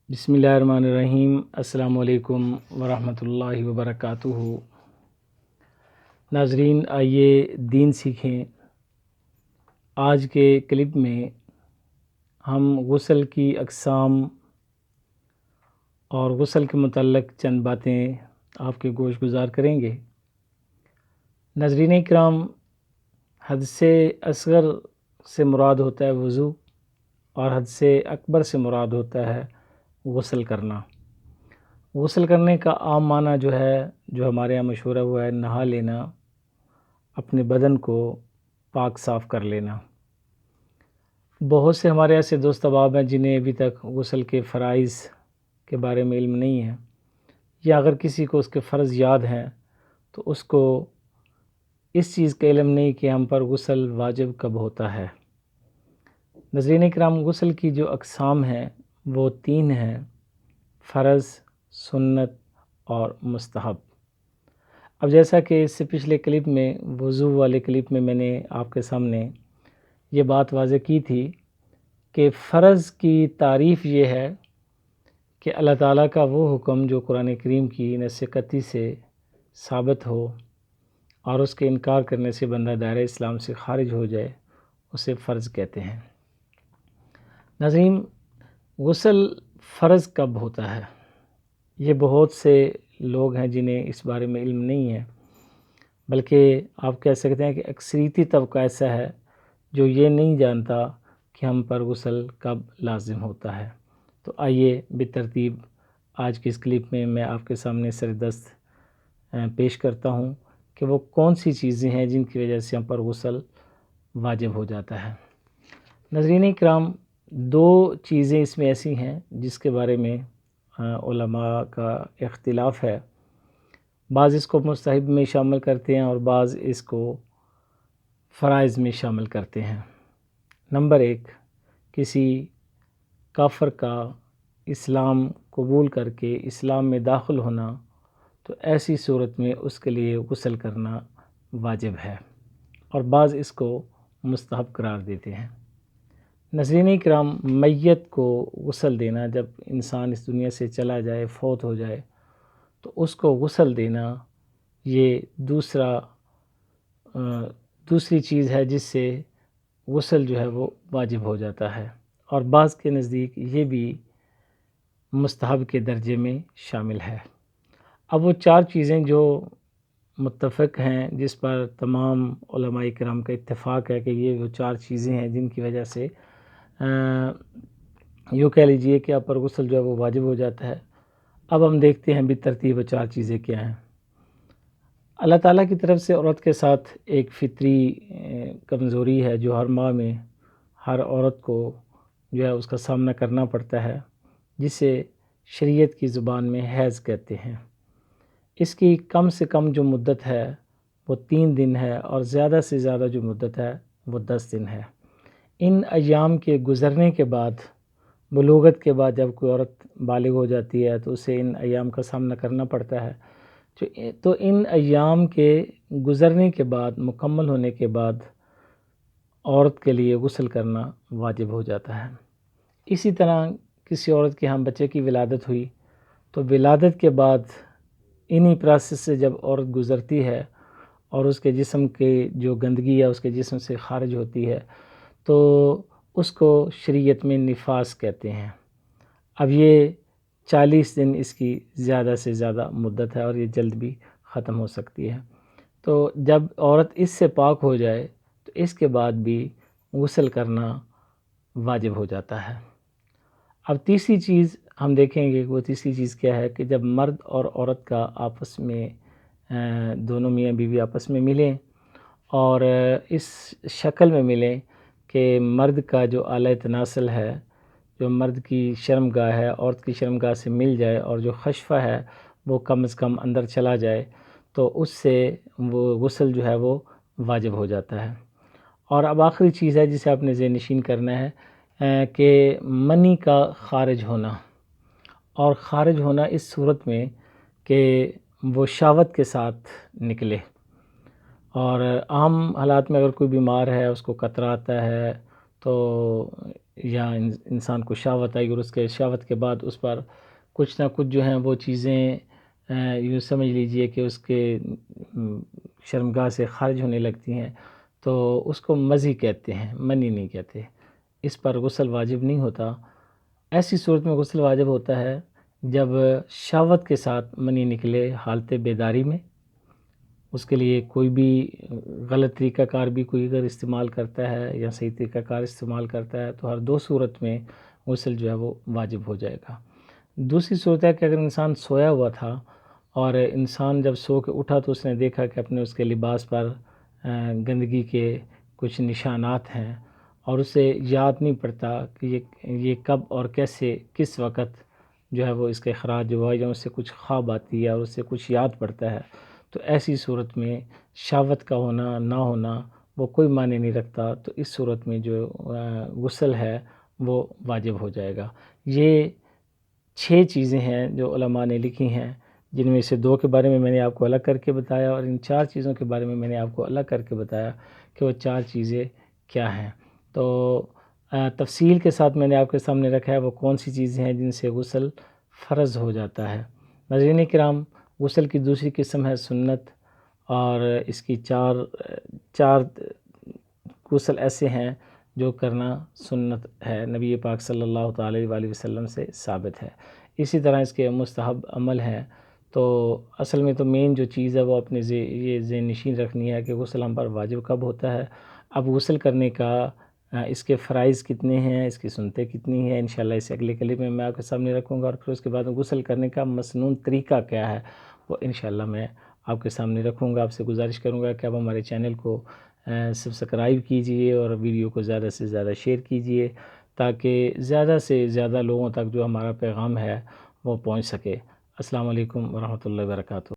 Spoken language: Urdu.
بسم اللہ الرحمن الرحیم۔ السلام علیکم ورحمۃ اللہ وبرکاتہ۔ ناظرین، آئیے دین سیکھیں۔ آج کے کلپ میں ہم غسل کی اقسام اور غسل کے متعلق چند باتیں آپ کے گوش گزار کریں گے۔ ناظرین اکرام، حدث اصغر سے مراد ہوتا ہے وضو، اور حدث اکبر سے مراد ہوتا ہے غسل کرنا۔ غسل کرنے کا عام معنی جو ہمارے یہاں مشہور ہے وہ ہے نہا لینا، اپنے بدن کو پاک صاف کر لینا۔ بہت سے ہمارے ایسے دوست احباب ہیں جنہیں ابھی تک غسل کے فرائض کے بارے میں علم نہیں ہے، یا اگر کسی کو اس کے فرض یاد ہیں تو اس کو اس چیز کا علم نہیں کہ ہم پر غسل واجب کب ہوتا ہے۔ ناظرین اکرام، غسل کی جو اقسام ہیں وہ 3 ہیں: فرض، سنت اور مستحب۔ اب جیسا کہ اس سے پچھلے کلپ میں، وضو والے کلپ میں نے آپ کے سامنے یہ بات واضح کی تھی کہ فرض کی تعریف یہ ہے کہ اللہ تعالیٰ کا وہ حکم جو قرآن کریم کی نص قطعی سے ثابت ہو اور اس کے انکار کرنے سے بندہ دائرہ اسلام سے خارج ہو جائے، اسے فرض کہتے ہیں۔ ناظرین، غسل فرض کب ہوتا ہے؟ یہ بہت سے لوگ ہیں جنہیں اس بارے میں علم نہیں ہے، بلکہ آپ کہہ سکتے ہیں کہ اکثریتی طبقہ ایسا ہے جو یہ نہیں جانتا کہ ہم پر غسل کب لازم ہوتا ہے۔ تو آئیے بالترتیب آج کی اس کلپ میں آپ کے سامنے سردست پیش کرتا ہوں کہ وہ کون سی چیزیں ہیں جن کی وجہ سے ہم پر غسل واجب ہو جاتا ہے۔ ناظرین اکرام، 2 چیزیں اس میں ایسی ہیں جس کے بارے میں علماء کا اختلاف ہے۔ بعض اس کو مستحب میں شامل کرتے ہیں اور بعض اس کو فرائض میں شامل کرتے ہیں۔ نمبر 1، کسی کافر کا اسلام قبول کر کے اسلام میں داخل ہونا، تو ایسی صورت میں اس کے لیے غسل کرنا واجب ہے، اور بعض اس کو مستحب قرار دیتے ہیں۔ ناظرین اکرام، میت کو غسل دینا، جب انسان اس دنیا سے چلا جائے، فوت ہو جائے، تو اس کو غسل دینا یہ دوسری چیز ہے جس سے غسل جو ہے وہ واجب ہو جاتا ہے، اور بعض کے نزدیک یہ بھی مستحب کے درجے میں شامل ہے۔ اب وہ 4 چیزیں جو متفق ہیں، جس پر تمام علماء کرام کا اتفاق ہے کہ یہ وہ 4 چیزیں ہیں جن کی وجہ سے یوں کہہ لیجئے کہ آپ پر غسل جو ہے وہ واجب ہو جاتا ہے۔ اب ہم دیکھتے ہیں بالترتیب 4 چیزیں کیا ہیں۔ اللہ تعالیٰ کی طرف سے عورت کے ساتھ ایک فطری کمزوری ہے جو ہر ماہ میں ہر عورت کو جو ہے اس کا سامنا کرنا پڑتا ہے، جسے شریعت کی زبان میں حیض کہتے ہیں۔ اس کی کم سے کم جو مدت ہے وہ 3 دن ہے، اور زیادہ سے زیادہ جو مدت ہے وہ 10 دن ہے۔ ان ایام کے گزرنے کے بعد، بلوغت کے بعد، جب کوئی عورت بالغ ہو جاتی ہے تو اسے ان ایام کا سامنا کرنا پڑتا ہے۔ تو ان ایام کے گزرنے کے بعد، مکمل ہونے کے بعد، عورت کے لیے غسل کرنا واجب ہو جاتا ہے۔ اسی طرح کسی عورت کے ہاں بچے کی ولادت ہوئی تو ولادت کے بعد انہی پروسیس سے جب عورت گزرتی ہے اور اس کے جسم کے جو گندگی ہے اس کے جسم سے خارج ہوتی ہے، تو اس کو شریعت میں نفاس کہتے ہیں۔ اب یہ 40 دن اس کی زیادہ سے زیادہ مدت ہے، اور یہ جلد بھی ختم ہو سکتی ہے۔ تو جب عورت اس سے پاک ہو جائے تو اس کے بعد بھی غسل کرنا واجب ہو جاتا ہے۔ اب تیسری چیز ہم دیکھیں گے، وہ تیسری چیز کیا ہے کہ جب مرد اور عورت کا آپس میں دونوں میاں بیوی آپس میں ملیں، اور اس شکل میں ملیں کہ مرد کا جو اعلیٰ تناسل ہے، جو مرد کی شرمگاہ ہے، عورت کی شرمگاہ سے مل جائے، اور جو خشفہ ہے وہ کم از کم اندر چلا جائے، تو اس سے وہ غسل جو ہے وہ واجب ہو جاتا ہے۔ اور اب آخری چیز ہے جسے آپ نے ذہن نشین کرنا ہے کہ منی کا خارج ہونا، اور خارج ہونا اس صورت میں کہ وہ شہوت کے ساتھ نکلے۔ اور عام حالات میں اگر کوئی بیمار ہے، اس کو قطرہ آتا ہے، تو یا انسان کو شہوت آئی اور اس کے شہوت کے بعد اس پر کچھ نہ کچھ جو ہیں وہ چیزیں یوں سمجھ لیجئے کہ اس کے شرمگاہ سے خارج ہونے لگتی ہیں، تو اس کو مزی کہتے ہیں، منی نہیں کہتے۔ اس پر غسل واجب نہیں ہوتا۔ ایسی صورت میں غسل واجب ہوتا ہے جب شہوت کے ساتھ منی نکلے حالت بیداری میں، اس کے لیے کوئی بھی غلط طریقہ کار بھی کوئی اگر استعمال کرتا ہے یا صحیح طریقہ کار استعمال کرتا ہے تو ہر دو صورت میں غسل جو ہے وہ واجب ہو جائے گا۔ دوسری صورت ہے کہ اگر انسان سویا ہوا تھا اور انسان جب سو کے اٹھا تو اس نے دیکھا کہ اپنے اس کے لباس پر گندگی کے کچھ نشانات ہیں اور اسے یاد نہیں پڑتا کہ یہ کب اور کیسے کس وقت جو ہے وہ اس کا اخراج ہوا یا اس سے کچھ خواب آتی ہے اور اس سے کچھ یاد پڑتا ہے، تو ایسی صورت میں شہوت کا ہونا نہ ہونا وہ کوئی معنی نہیں رکھتا، تو اس صورت میں جو غسل ہے وہ واجب ہو جائے گا۔ یہ 6 چیزیں ہیں جو علماء نے لکھی ہیں، جن میں سے 2 کے بارے میں نے آپ کو الگ کر کے بتایا اور ان 4 چیزوں کے بارے میں نے آپ کو الگ کر کے بتایا کہ وہ 4 چیزیں کیا ہیں۔ تو تفصیل کے ساتھ میں نے آپ کے سامنے رکھا ہے وہ کون سی چیزیں ہیں جن سے غسل فرض ہو جاتا ہے۔ ناظرین کرام، غسل کی دوسری قسم ہے سنت، اور اس کی چار غسل ایسے ہیں جو کرنا سنت ہے، نبی پاک صلی اللہ تعالی وآلہ وسلم سے ثابت ہے۔ اسی طرح اس کے مستحب عمل ہیں۔ تو اصل میں تو مین جو چیز ہے وہ اپنے یہ ذہن نشین رکھنی ہے کہ غسل ہم پر واجب کب ہوتا ہے۔ اب غسل کرنے کا اس کے فرائض کتنے ہیں، اس کی سنتیں کتنی ہیں، انشاءاللہ اس اگلے کلپ میں آپ کے سامنے رکھوں گا، اور پھر اس کے بعد غسل کرنے کا مسنون طریقہ کیا ہے وہ انشاءاللہ میں آپ کے سامنے رکھوں گا۔ آپ سے گزارش کروں گا کہ آپ ہمارے چینل کو سبسکرائب کیجئے اور ویڈیو کو زیادہ سے زیادہ شیئر کیجئے تاکہ زیادہ سے زیادہ لوگوں تک جو ہمارا پیغام ہے وہ پہنچ سکے۔ السلام علیکم ورحمۃ اللہ وبرکاتہ۔